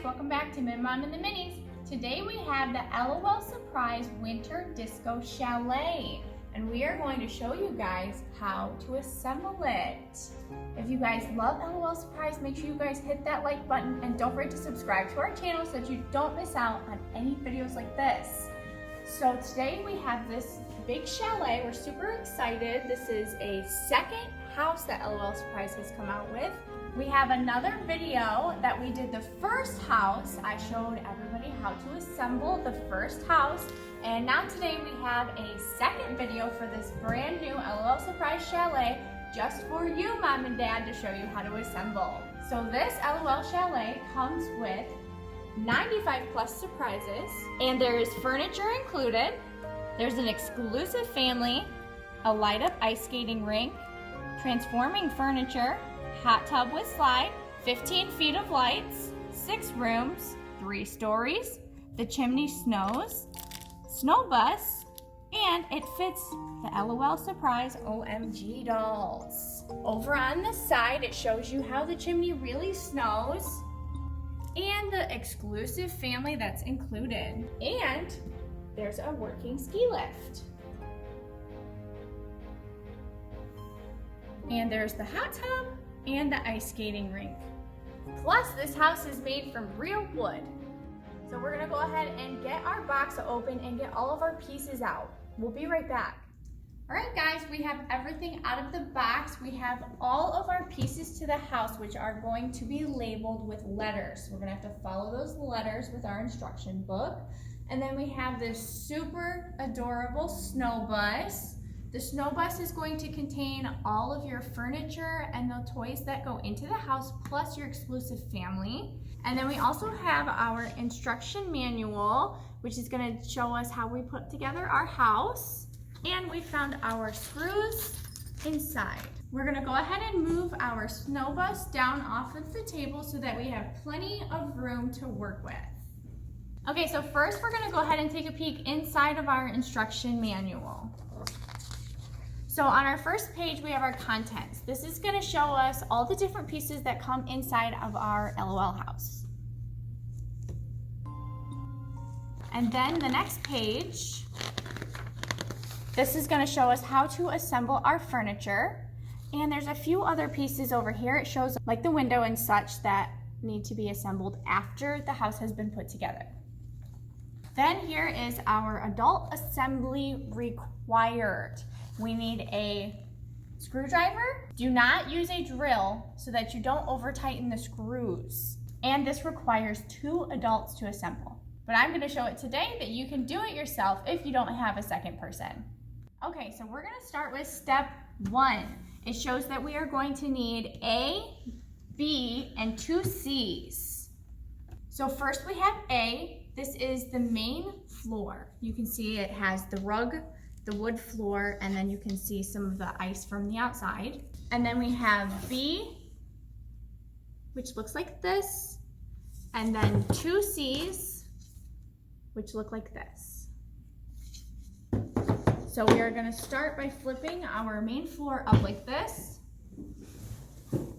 welcome back to Min Mom and the Minis. Today we have the LOL Surprise Winter Disco Chalet, and we are going to show you guys how to assemble it. If you guys love LOL Surprise, make sure you guys hit that like button and don't forget to subscribe to our channel so that you don't miss out on any videos like this. So today we have this big chalet. We're super excited. This is a second house that LOL Surprise has come out with. We have another video that we did the first house. I showed everybody how to assemble the first house. And now today we have a second video for this brand new LOL Surprise Chalet just for you, Mom and Dad, to show you how to assemble. So this LOL Chalet comes with 95 plus surprises, and there's furniture included. There's an exclusive family, a light up ice skating rink, transforming furniture, hot tub with slide, 15 feet of lights, 6 rooms, 3 stories, the chimney snows, snow bus, and it fits the LOL Surprise OMG dolls. Over on the side, it shows you how the chimney really snows and the exclusive family that's included. And there's a working ski lift. And there's the hot tub and the ice skating rink. Plus, this house is made from real wood. So we're gonna go ahead and get our box open and get all of our pieces out. We'll be right back. All right, guys, we have everything out of the box. We have all of our pieces to the house, which are going to be labeled with letters. We're gonna have to follow those letters with our instruction book. And then we have this super adorable snow bus. The snow bus is going to contain all of your furniture and the toys that go into the house, plus your exclusive family. And then we also have our instruction manual, which is going to show us how we put together our house. And we found our screws inside. We're going to go ahead and move our snow bus down off of the table so that we have plenty of room to work with. Okay, so first we're going to go ahead and take a peek inside of our instruction manual. So on our first page, we have our contents. This is gonna show us all the different pieces that come inside of our LOL house. And then the next page, this is gonna show us how to assemble our furniture. And there's a few other pieces over here. It shows like the window and such that need to be assembled after the house has been put together. Then here is our adult assembly required. We need a screwdriver. Do not use a drill so that you don't over tighten the screws. And this requires 2 adults to assemble. But I'm gonna show it today that you can do it yourself if you don't have a second person. Okay, so we're gonna start with step 1. It shows that we are going to need A, B, and 2 C's. So first we have A. This is the main floor. You can see it has the rug, the wood floor, and then you can see some of the ice from the outside. And then we have B, which looks like this, and then 2 C's, which look like this. So we are gonna start by flipping our main floor up like this,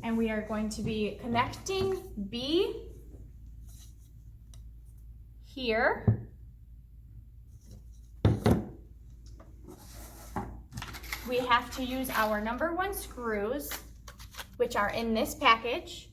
and we are going to be connecting B here. We have to use our number 1 screws, which are in this package.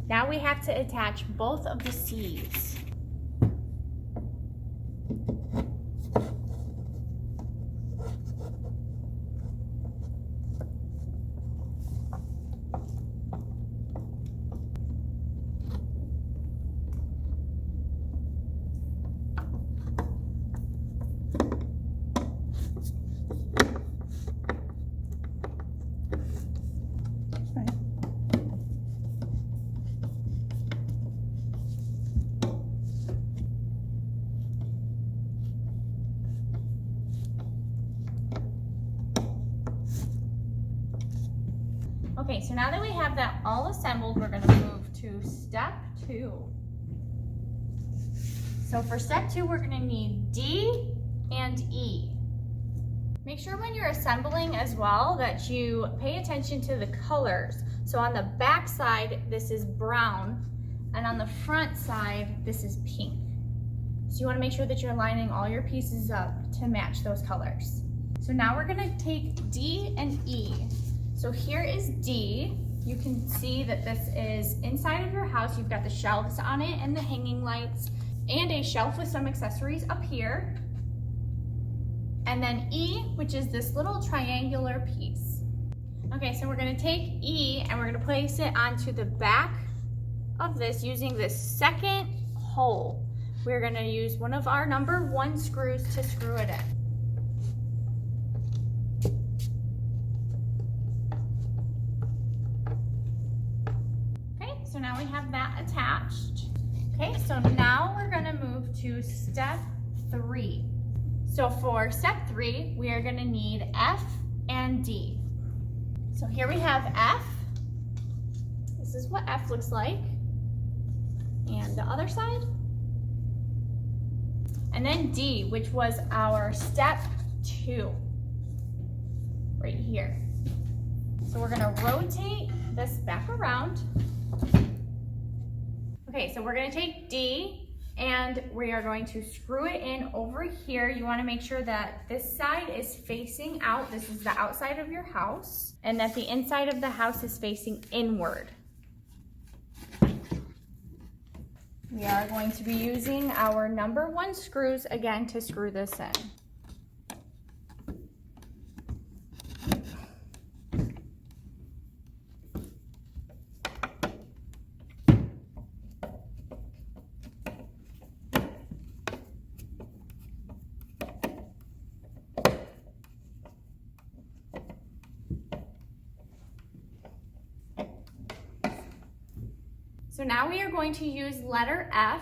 Now we have to attach both of the C's. Okay, so now that we have that all assembled, we're gonna move to step 2. So for step 2, we're gonna need D and E. Make sure when you're assembling as well that you pay attention to the colors. So on the back side, this is brown, and on the front side, this is pink. So you wanna make sure that you're lining all your pieces up to match those colors. So now we're gonna take D and E. So here is D. You can see that this is inside of your house. You've got the shelves on it and the hanging lights and a shelf with some accessories up here. And then E, which is this little triangular piece. Okay, so we're gonna take E and we're gonna place it onto the back of this using this second hole. We're gonna use one of our number 1 screws to screw it in. So now we have that attached. Okay, so now we're gonna move to step 3. So for step 3, we are gonna need F and D. So here we have F. This is what F looks like. And the other side. And then D, which was our step 2, right here. So we're gonna rotate this back around. Okay, so we're gonna take D and we are going to screw it in over here. You wanna make sure that this side is facing out. This is the outside of your house, and that the inside of the house is facing inward. We are going to be using our number 1 screws again to screw this in. So now we are going to use letter F.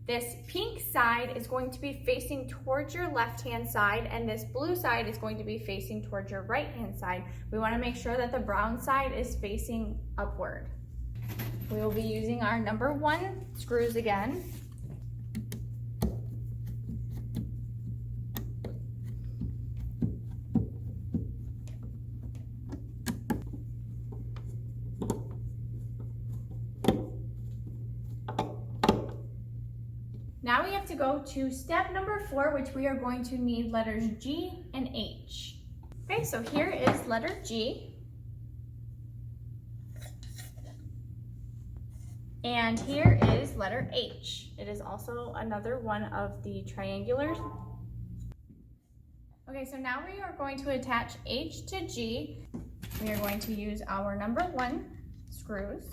This pink side is going to be facing towards your left-hand side, and this blue side is going to be facing towards your right-hand side. We want to make sure that the brown side is facing upward. We will be using our number 1 screws again. Now we have to go to step number 4, which we are going to need letters G and H. Okay, so here is letter G. And here is letter H. It is also another one of the triangulars. Okay, so now we are going to attach H to G. We are going to use our number 1 screws.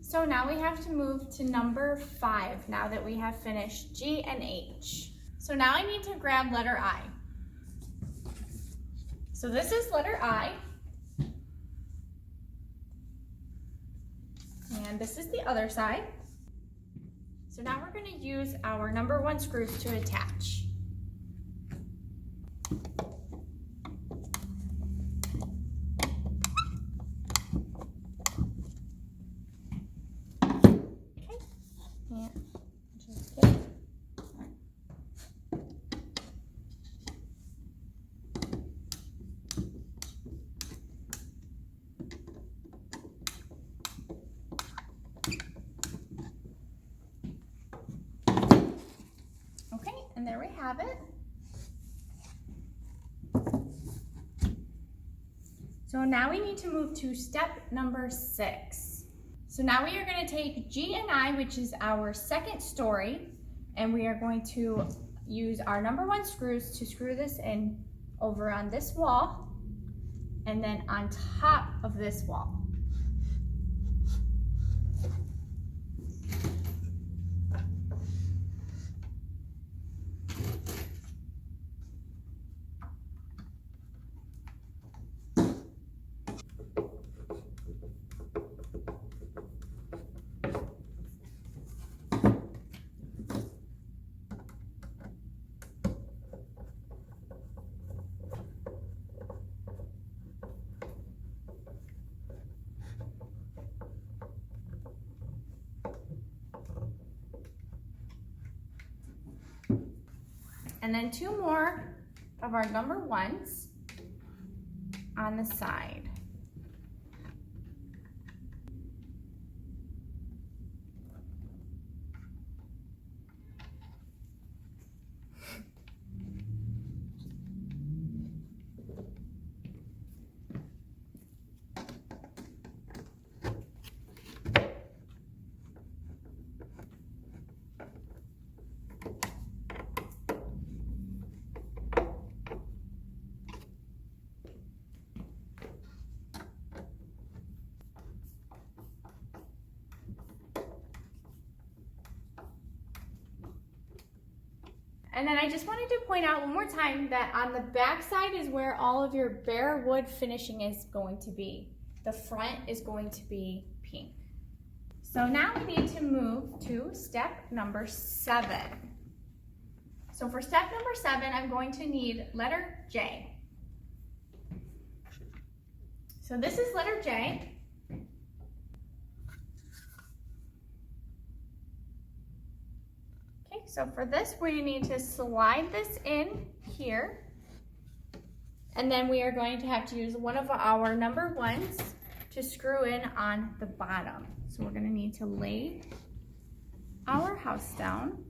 So now we have to move to number 5 now that we have finished G and H. So now I need to grab letter I. So this is letter I. And this is the other side. So now we're going to use our number 1 screws to attach. And there we have it. So now we need to move to step number 6. So now we are going to take G and I, which is our second story, and we are going to use our number 1 screws to screw this in over on this wall and then on top of this wall. And then 2 more of our number 1s on the side. And then I just wanted to point out one more time that on the back side is where all of your bare wood finishing is going to be. The front is going to be pink. So now we need to move to step number 7. So for step number 7, I'm going to need letter J. So this is letter J. So for this, we need to slide this in here. And then we are going to have to use one of our number 1s to screw in on the bottom. So we're going to need to lay our house down.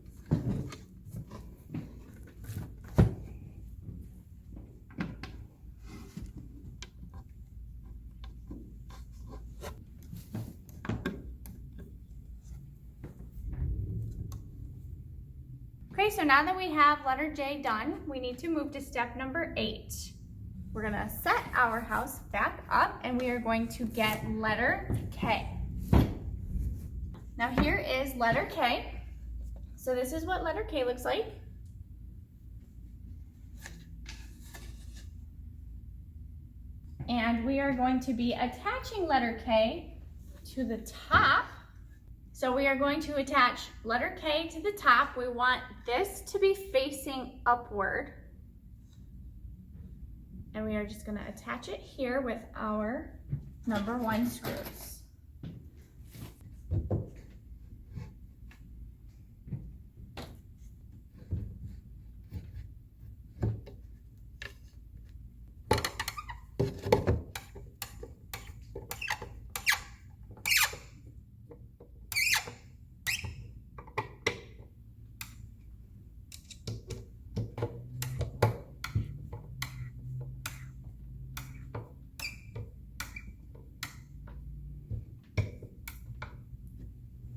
Okay, so now that we have letter J done, we need to move to step number 8. We're gonna set our house back up and we are going to get letter K. Now here is letter K. So this is what letter K looks like. And we are going to be attaching letter K to the top. So we are going to attach letter K to the top. We want this to be facing upward. And we are just going to attach it here with our number 1 screws.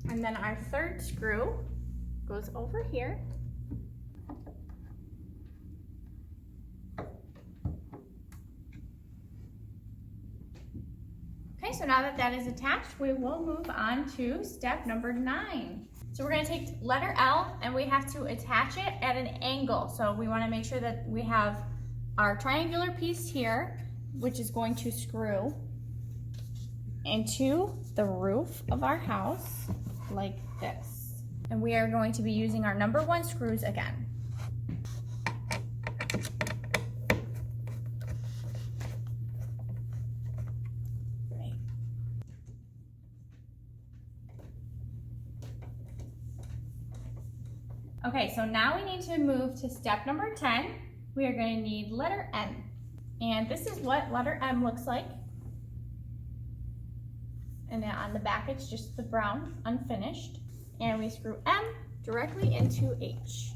And then our 3rd screw goes over here. Okay, so now that that is attached, we will move on to step number 9. So we're going to take letter L and we have to attach it at an angle. So we want to make sure that we have our triangular piece here, which is going to screw into the roof of our house like this. And we are going to be using our number 1 screws again. Great. Okay, so now we need to move to step number 10. We are going to need letter M. And this is what letter M looks like. And then on the back, it's just the brown, unfinished. And we screw M directly into H.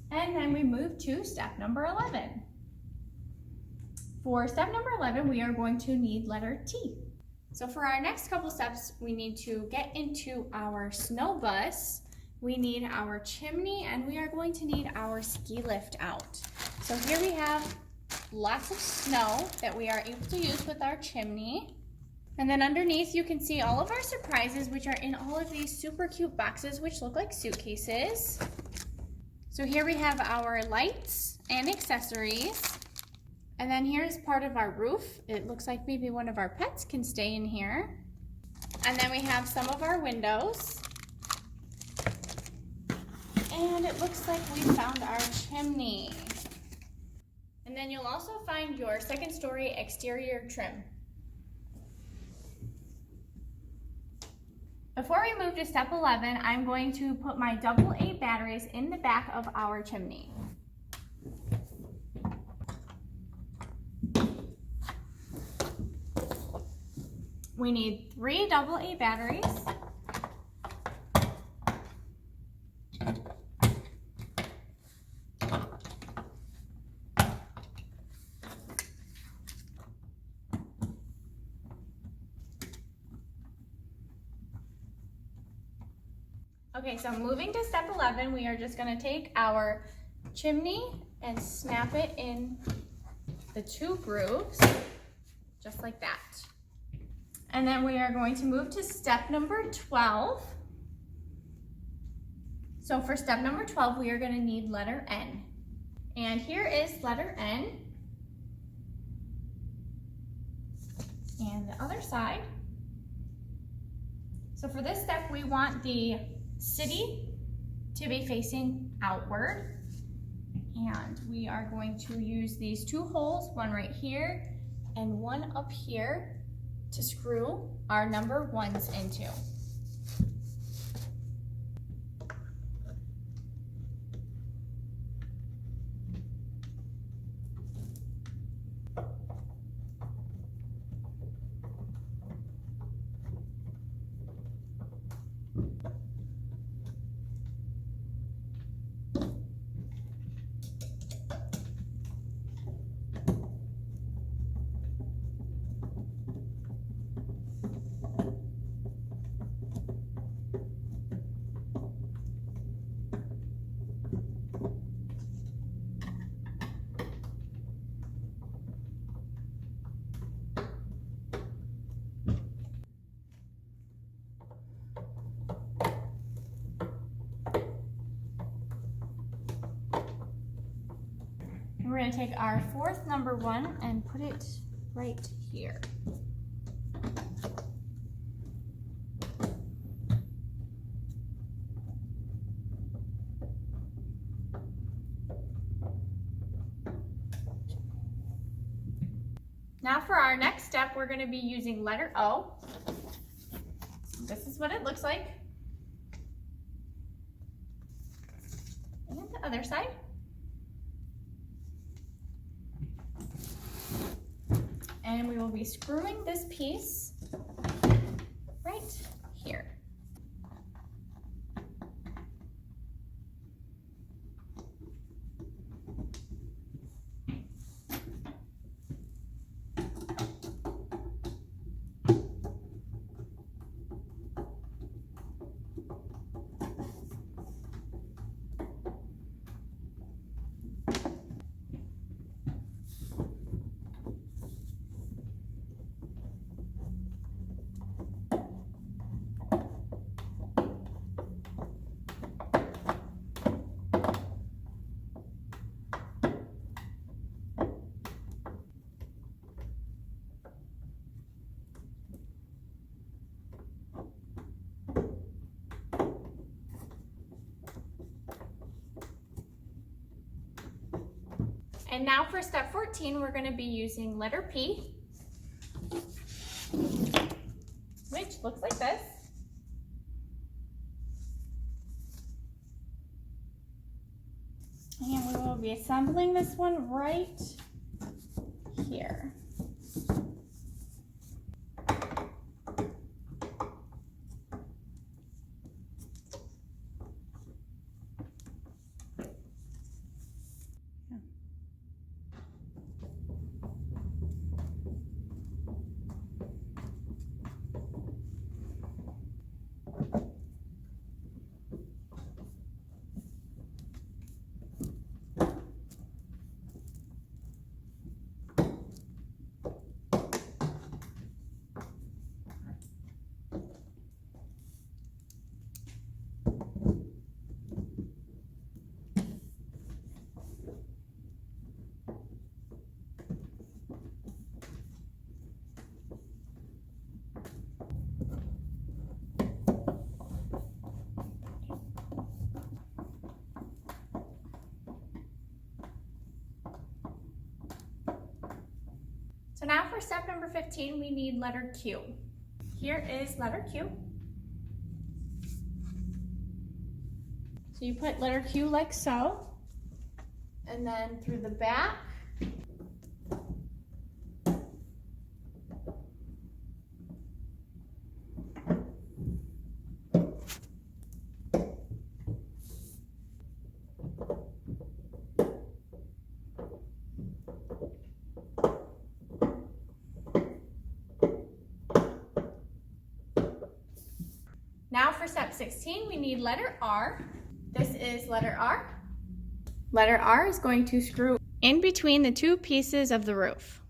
And then we move to step number 11. For step number 11, we are going to need letter T. So for our next couple steps, we need to get into our snow bus, we need our chimney, and we are going to need our ski lift out. So here we have lots of snow that we are able to use with our chimney. And then underneath you can see all of our surprises, which are in all of these super cute boxes, which look like suitcases. So here we have our lights and accessories. And then here's part of our roof. It looks like maybe one of our pets can stay in here. And then we have some of our windows. And it looks like we found our chimney. And then you'll also find your second story exterior trim. Before we move to step 11, I'm going to put my AA batteries in the back of our chimney. We need 3 AA batteries. Okay, so moving to step 11, we are just going to take our chimney and snap it in the 2 grooves, just like that. And then we are going to move to step number 12. So for step number 12, we are going to need letter N. And here is letter N. And the other side. So for this step, we want the city to be facing outward. And we are going to use these 2 holes, one right here and one up here, to screw our number 1s into. We're going to take our 4th number 1 and put it right here. Now for our next step, we're going to be using letter O. This is what it looks like. And the other side. And we will be screwing this piece right here. And now for step 14, we're going to be using letter P, which looks like this. And we will be assembling this one right here. now for step number 15, we need letter Q. Here is letter Q. So you put letter Q like so, and then through the back. Now for step 16, we need letter R. This is letter R. Letter R is going to screw in between the two pieces of the roof.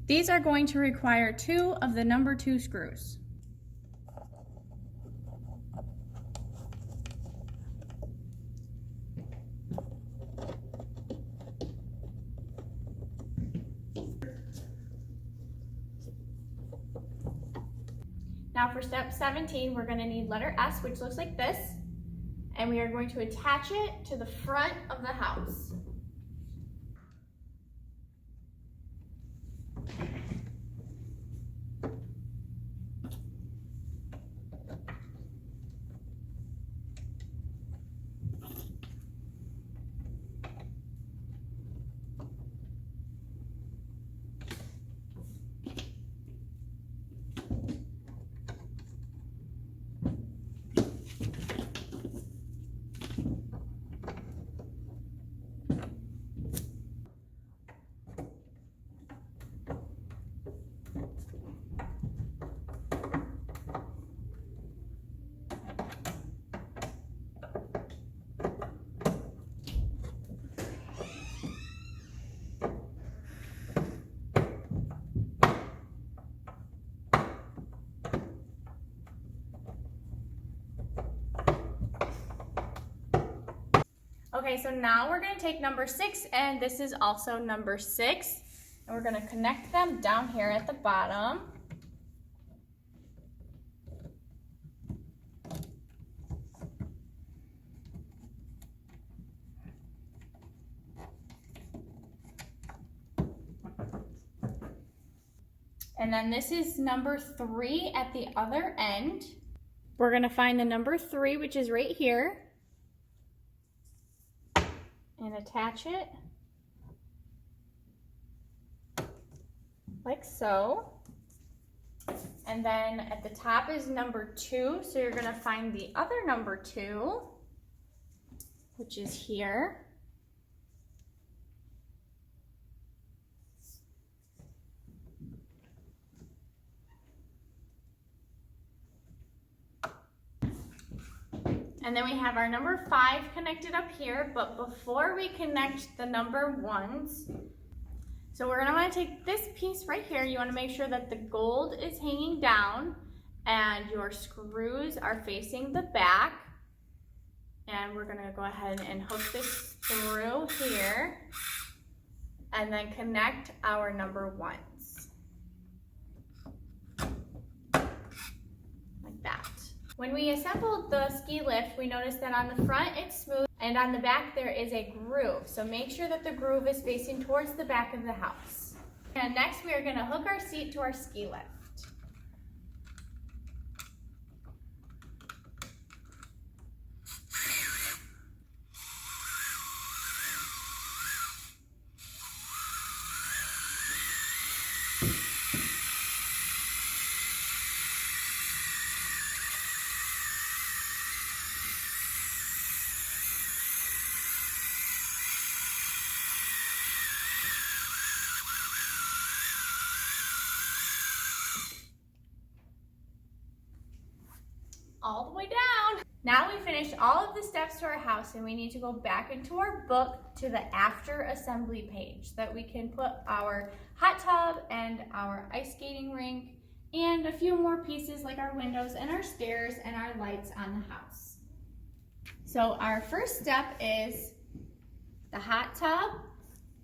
These are going to require 2 of the number 2 screws. Now for step 17, we're going to need letter S, which looks like this, and we are going to attach it to the front of the house. Okay, so now we're going to take number 6, and this is also number 6, and we're going to connect them down here at the bottom. And then this is number 3 at the other end. We're going to find the number 3, which is right here, and attach it like so. And then at the top is number 2, so you're going to find the other number 2, which is here. And then we have our number 5 connected up here, but before we connect the number 1s, so we're gonna wanna take this piece right here. You wanna make sure that the gold is hanging down and your screws are facing the back. And we're gonna go ahead and hook this through here and then connect our number 1s. Like that. When we assembled the ski lift, we noticed that on the front it's smooth and on the back there is a groove. So make sure that the groove is facing towards the back of the house. And next we are going to hook our seat to our ski lift. All the way down. Now we finished all of the steps to our house and we need to go back into our book to the after assembly page so that we can put our hot tub and our ice skating rink and a few more pieces like our windows and our stairs and our lights on the house. So our first step is the hot tub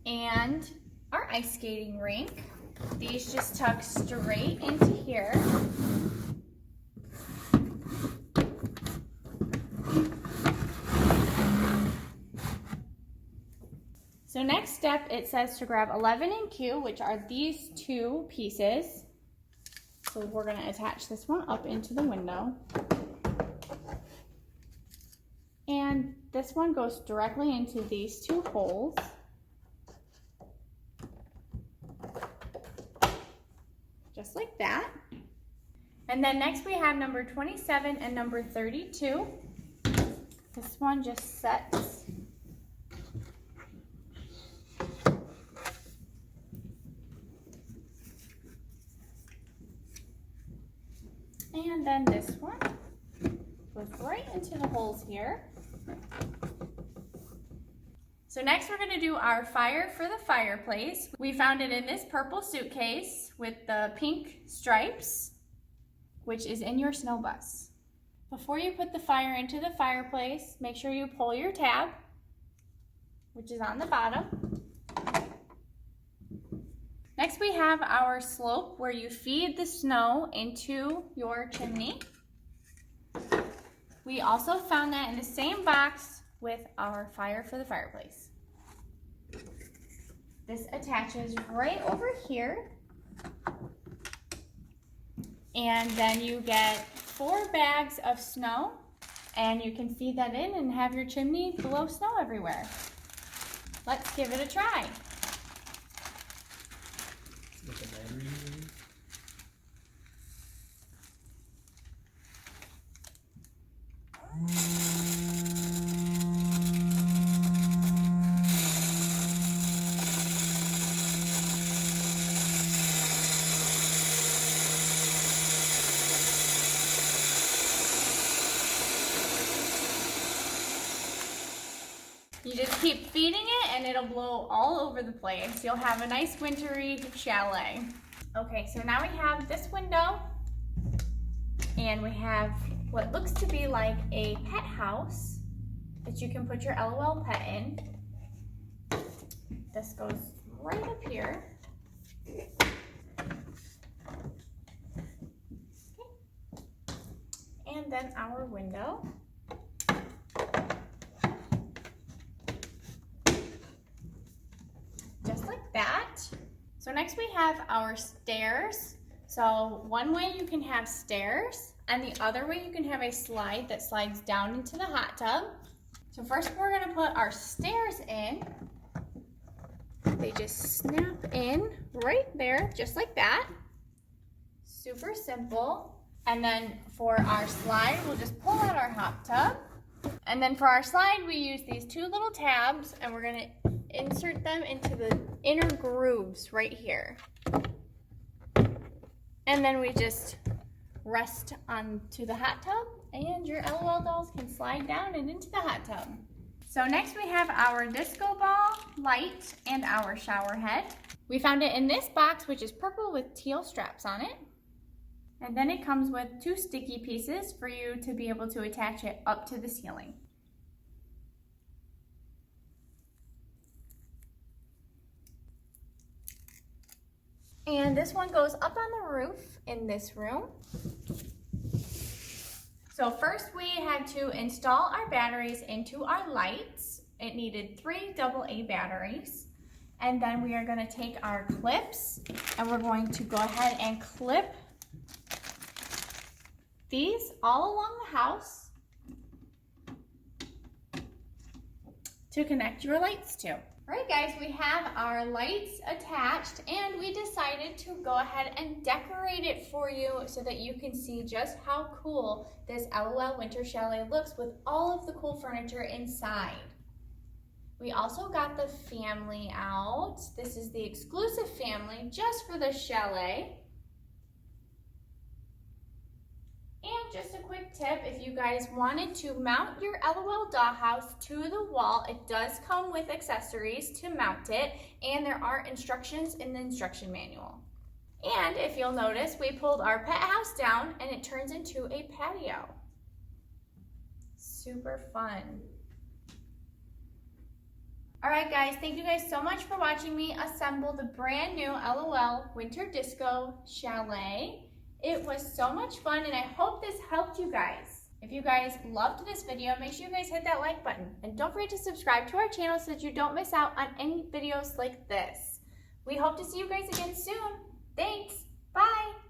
and our ice skating rink. These just tuck straight into here. So next step, it says to grab 11 and Q, which are these two pieces. So we're going to attach this one up into the window. And this one goes directly into these two holes. Just like that. And then next we have number 27 and number 32. This one just sets. And then this one goes right into the holes here. So next we're going to do our fire for the fireplace. We found it in this purple suitcase with the pink stripes, which is in your snow bus. Before you put the fire into the fireplace, make sure you pull your tab, which is on the bottom. Next we have our slope where you feed the snow into your chimney. We also found that in the same box with our fire for the fireplace. This attaches right over here. And then you get 4 bags of snow, and you can feed that in and have your chimney blow snow everywhere. Let's give it a try. With the battery in. You just keep feeding it and it'll blow all over the place. You'll have a nice wintry chalet. Okay, so now we have this window and we have what looks to be like a pet house that you can put your LOL pet in. This goes right up here. Okay. And then our window. Just like that. So next we have our stairs. So one way you can have stairs, and the other way you can have a slide that slides down into the hot tub. So first we're gonna put our stairs in. They just snap in right there, just like that. Super simple. And then for our slide, we'll just pull out our hot tub. And then for our slide, we use these 2 little tabs, and we're gonna insert them into the inner grooves right here. And then we just rest onto the hot tub, and your LOL dolls can slide down and into the hot tub. So next we have our disco ball light and our shower head. We found it in this box, which is purple with teal straps on it. And then it comes with 2 sticky pieces for you to be able to attach it up to the ceiling. And this one goes up on the roof in this room. So first we had to install our batteries into our lights. It needed 3 AA batteries. And then we are going to take our clips and we're going to go ahead and clip these all along the house to connect your lights to. Alright guys, we have our lights attached and we decided to go ahead and decorate it for you so that you can see just how cool this LOL Winter Chalet looks with all of the cool furniture inside. We also got the family out. This is the exclusive family just for the chalet. And just a quick tip, if you guys wanted to mount your LOL dollhouse to the wall, it does come with accessories to mount it, and there are instructions in the instruction manual. And if you'll notice, we pulled our pet house down and it turns into a patio. Super fun. Alright guys, thank you guys so much for watching me assemble the brand new LOL Winter Disco Chalet. It was so much fun and I hope this helped you guys. If you guys loved this video, make sure you guys hit that like button. And don't forget to subscribe to our channel so that you don't miss out on any videos like this. We hope to see you guys again soon. Thanks. Bye.